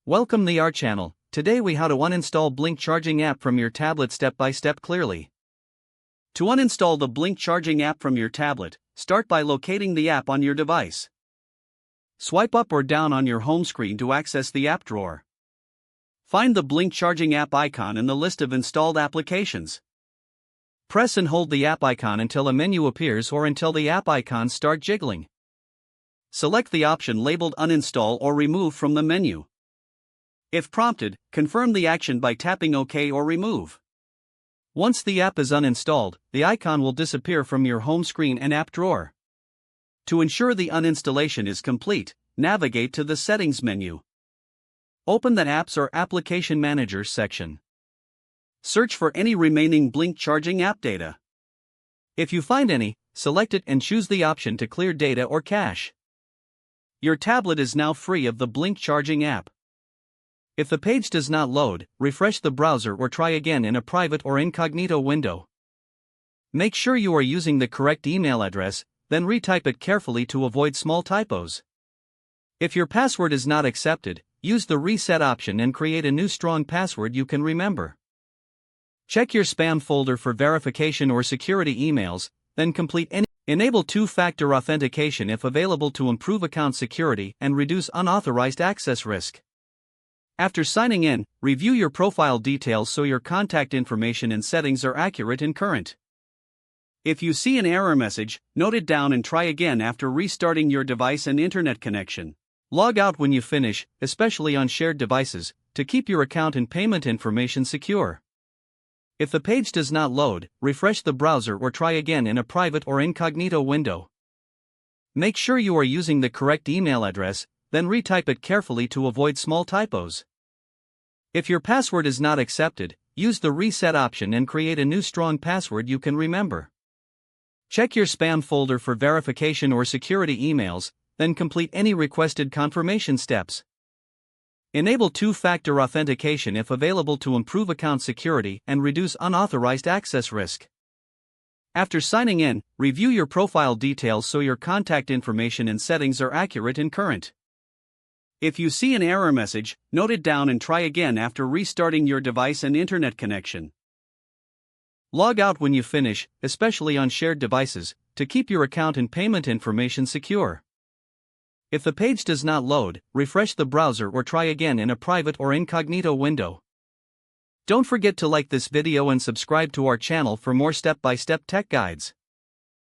Welcome to our channel. Today we how to uninstall Blink charging app from your tablet step by step clearly. To uninstall the Blink charging app from your tablet, start by locating the app on your device. Swipe up or down on your home screen to access the app drawer. Find the Blink charging app icon in the list of installed applications. Press and hold the app icon until a menu appears or until the app icons start jiggling. Select the option labeled Uninstall or Remove from the menu. If prompted, confirm the action by tapping OK or Remove. Once the app is uninstalled, the icon will disappear from your home screen and app drawer. To ensure the uninstallation is complete, navigate to the Settings menu. Open the Apps or Application Manager section. Search for any remaining Blink charging app data. If you find any, select it and choose the option to clear data or cache. Your tablet is now free of the Blink charging app. If the page does not load, refresh the browser or try again in a private or incognito window. Make sure you are using the correct email address, then retype it carefully to avoid small typos. If your password is not accepted, use the reset option and create a new strong password you can remember. Check your spam folder for verification or security emails, then complete any. Enable two-factor authentication if available to improve account security and reduce unauthorized access risk. After signing in, review your profile details so your contact information and settings are accurate and current. If you see an error message, note it down and try again after restarting your device and internet connection. Log out when you finish, especially on shared devices, to keep your account and payment information secure. If the page does not load, refresh the browser or try again in a private or incognito window. Make sure you are using the correct email address, then retype it carefully to avoid small typos. If your password is not accepted, use the reset option and create a new strong password you can remember. Check your spam folder for verification or security emails, then complete any requested confirmation steps. Enable two-factor authentication if available to improve account security and reduce unauthorized access risk. After signing in, review your profile details so your contact information and settings are accurate and current. If you see an error message, note it down and try again after restarting your device and internet connection. Log out when you finish, especially on shared devices, to keep your account and payment information secure. If the page does not load, refresh the browser or try again in a private or incognito window. Don't forget to like this video and subscribe to our channel for more step-by-step tech guides.